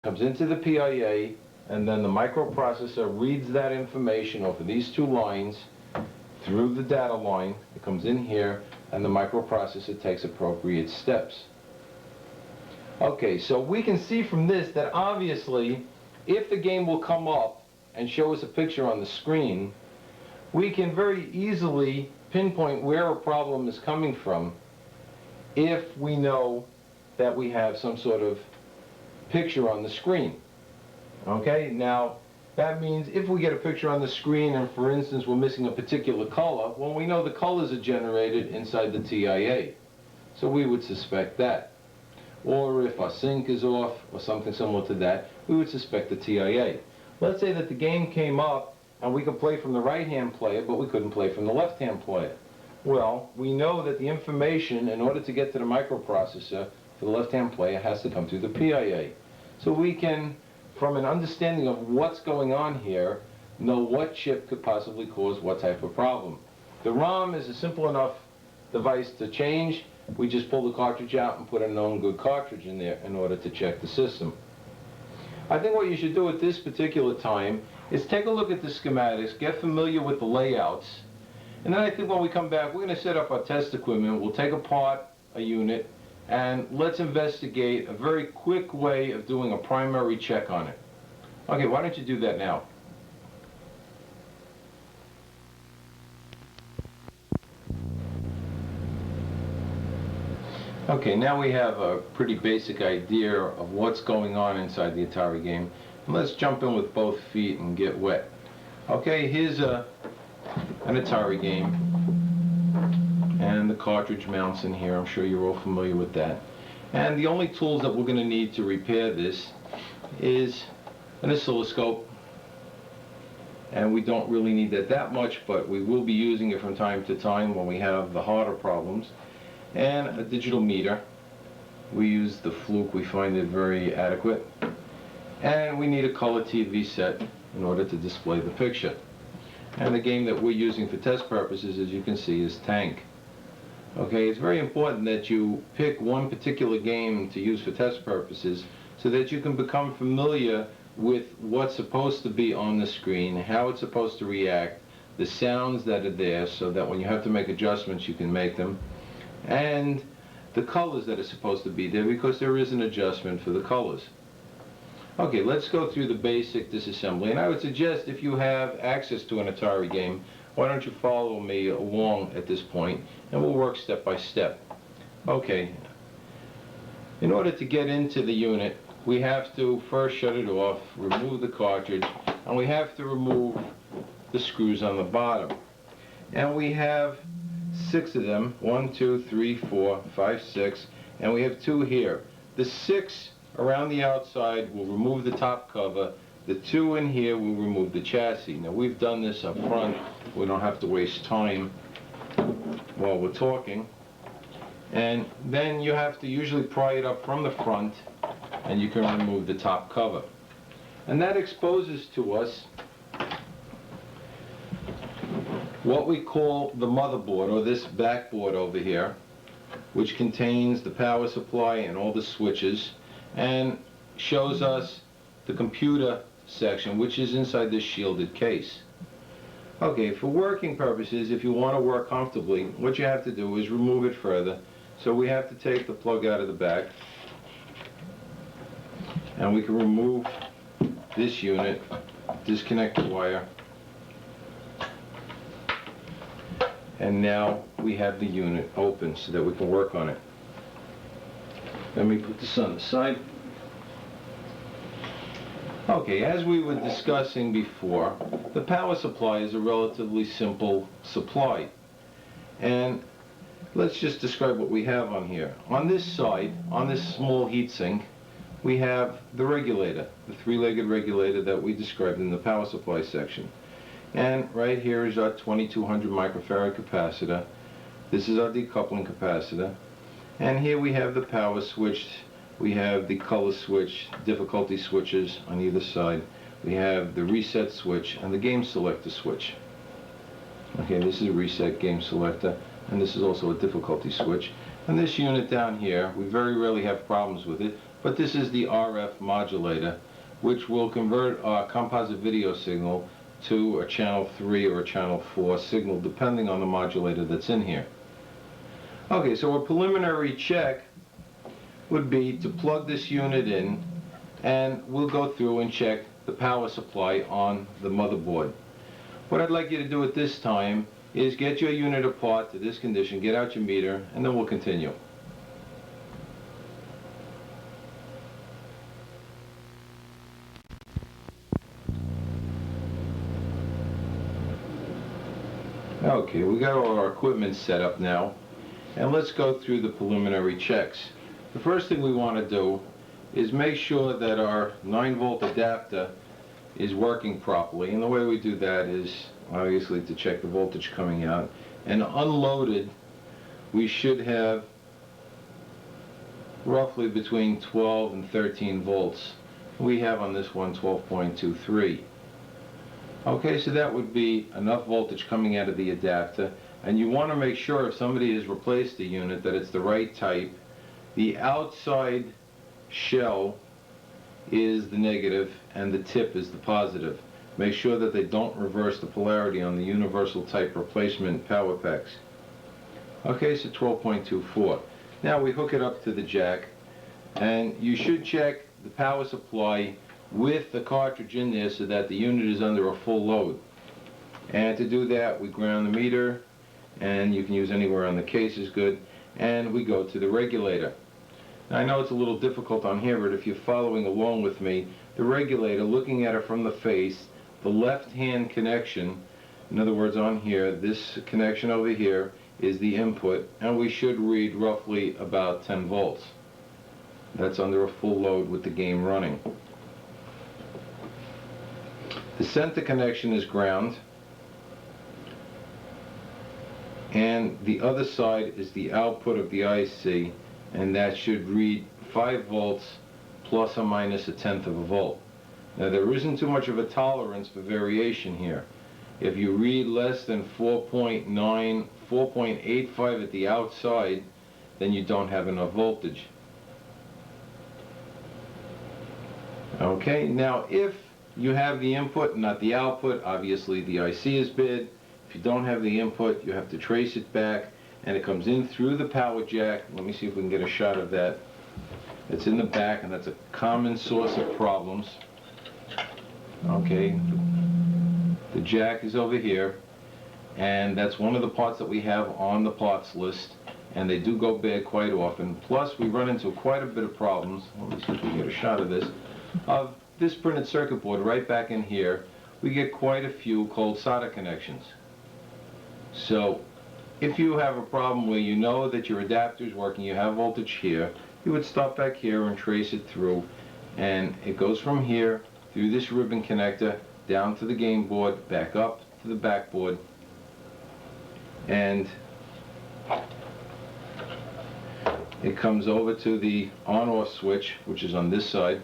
comes into the PIA, and then the microprocessor reads that information over these two lines through the data line. It comes in here, and the microprocessor takes appropriate steps. Okay, so we can see from this that obviously, if the game will come up and show us a picture on the screen, we can very easily pinpoint where a problem is coming from if we know that we have some sort of picture on the screen. Okay, now that means if we get a picture on the screen and, for instance, we're missing a particular color, well, we know the colors are generated inside the TIA, so we would suspect that. Or if our sync is off or something similar to that, we would suspect the TIA. Let's say that the game came up and we could play from the right-hand player, but we couldn't play from the left-hand player. Well, we know that the information, in order to get to the microprocessor for the left-hand player, has to come through the PIA. So we can, from an understanding of what's going on here, know what chip could possibly cause what type of problem. The ROM is a simple enough device to change. We just pull the cartridge out and put a known good cartridge in there in order to check the system. I think what you should do at this particular time is take a look at the schematics, get familiar with the layouts, and then I think when we come back, we're going to set up our test equipment. We'll take apart a unit, and let's investigate a very quick way of doing a primary check on it. Okay, why don't you do that now? Okay, now we have a pretty basic idea of what's going on inside the Atari game. And let's jump in with both feet and get wet. Okay, here's an Atari game. And the cartridge mounts in here. I'm sure you're all familiar with that. And the only tools that we're going to need to repair this is an oscilloscope. And we don't really need that much, but we will be using it from time to time when we have the harder problems. And a digital meter. We use the Fluke. We find it very adequate. And we need a color TV set in order to display the picture. And the game that we're using for test purposes, as you can see, is Tank. Okay, it's very important that you pick one particular game to use for test purposes so that you can become familiar with what's supposed to be on the screen, how it's supposed to react, the sounds that are there, so that when you have to make adjustments you can make them, and the colors that are supposed to be there, because there is an adjustment for the colors. Okay, let's go through the basic disassembly, and I would suggest if you have access to an Atari game, why don't you follow me along at this point, and we'll work step by step. Okay, in order to get into the unit, we have to first shut it off, remove the cartridge, and we have to remove the screws on the bottom. And we have 6 of them, 1, 2, 3, 4, 5, 6, and we have 2 here. The 6 around the outside will remove the top cover. The 2 in here will remove the chassis. Now we've done this up front. We don't have to waste time while we're talking. And then you have to usually pry it up from the front, and you can remove the top cover. And that exposes to us what we call the motherboard, or this backboard over here, which contains the power supply and all the switches, and shows us the computer section, which is inside this shielded case. Okay, for working purposes, if you want to work comfortably, what you have to do is remove it further. So we have to take the plug out of the back, and we can remove this unit, disconnect the wire, and now we have the unit open so that we can work on it. Let me put this on the side. Okay, as we were discussing before, the power supply is a relatively simple supply. And let's just describe what we have on here. On this side, on this small heatsink, we have the regulator, the 3-legged regulator that we described in the power supply section. And right here is our 2200 microfarad capacitor. This is our decoupling capacitor. And here we have the power switch. We have the color switch, difficulty switches on either side. We have the reset switch and the game selector switch. Okay, this is a reset game selector, and this is also a difficulty switch. And this unit down here, we very rarely have problems with it, but this is the RF modulator, which will convert our composite video signal to a channel 3 or a channel 4 signal, depending on the modulator that's in here. Okay, so a preliminary check would be to plug this unit in, and we'll go through and check the power supply on the motherboard. What I'd like you to do at this time is get your unit apart to this condition, get out your meter, and then we'll continue. Okay, we got all our equipment set up now, and let's go through the preliminary checks. The first thing we want to do is make sure that our 9-volt adapter is working properly, and the way we do that is obviously to check the voltage coming out. And unloaded, we should have roughly between 12 and 13 volts. We have on this one 12.23. Okay, so that would be enough voltage coming out of the adapter, and you want to make sure if somebody has replaced the unit that it's the right type. The outside shell is the negative and the tip is the positive. Make sure that they don't reverse the polarity on the universal type replacement power packs. Okay, so 12.24. Now we hook it up to the jack, and you should check the power supply with the cartridge in there so that the unit is under a full load. And to do that, we ground the meter, and you can use anywhere on the case is good, and we go to the regulator. Now, I know it's a little difficult on here, but if you're following along with me, the regulator, looking at it from the face, the left-hand connection, in other words on here, this connection over here is the input, and we should read roughly about 10 volts. That's under a full load with the game running. The center connection is ground, and the other side is the output of the IC, and that should read 5 volts plus or minus 1/10 of a volt. Now, there isn't too much of a tolerance for variation here. If you read less than 4.9, 4.85 at the outside, then you don't have enough voltage. Okay, now if you have the input and not the output, obviously the IC is bad. If you don't have the input, you have to trace it back, and it comes in through the power jack. Let me see if we can get a shot of that. It's in the back, and that's a common source of problems. Okay, the jack is over here, and that's one of the parts that we have on the parts list, and they do go bad quite often. Plus, we run into quite a bit of problems. Let me see if we can get a shot of this. Of this printed circuit board right back in here, we get quite a few cold solder connections. So if you have a problem where you know that your adapter is working, you have voltage here, you would stop back here and trace it through, and it goes from here through this ribbon connector down to the game board, back up to the backboard, and it comes over to the on-off switch, which is on this side.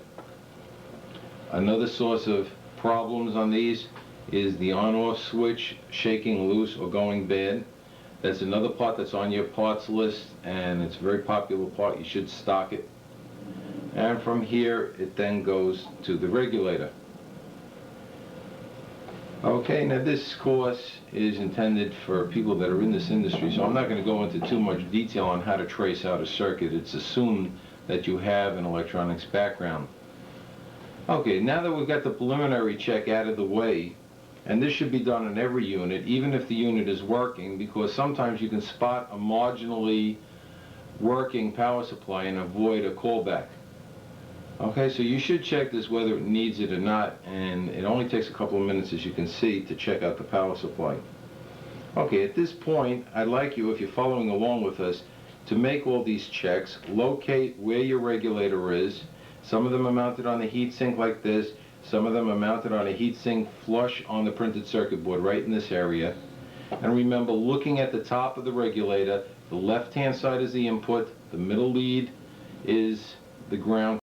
Another source of problems on these is the on-off switch shaking loose or going bad. That's another part that's on your parts list, and it's a very popular part. You should stock it. And from here, it then goes to the regulator. Okay, now this course is intended for people that are in this industry, so I'm not going to go into too much detail on how to trace out a circuit. It's assumed that you have an electronics background. Okay, now that we've got the preliminary check out of the way, and this should be done on every unit, even if the unit is working, because sometimes you can spot a marginally working power supply and avoid a callback. Okay, so you should check this whether it needs it or not, and it only takes a couple of minutes, as you can see, to check out the power supply. Okay, at this point, I'd like you, if you're following along with us, to make all these checks, locate where your regulator is. Some of them are mounted on the heatsink like this. Some of them are mounted on a heatsink flush on the printed circuit board right in this area. And remember, looking at the top of the regulator, the left-hand side is the input, the middle lead is the ground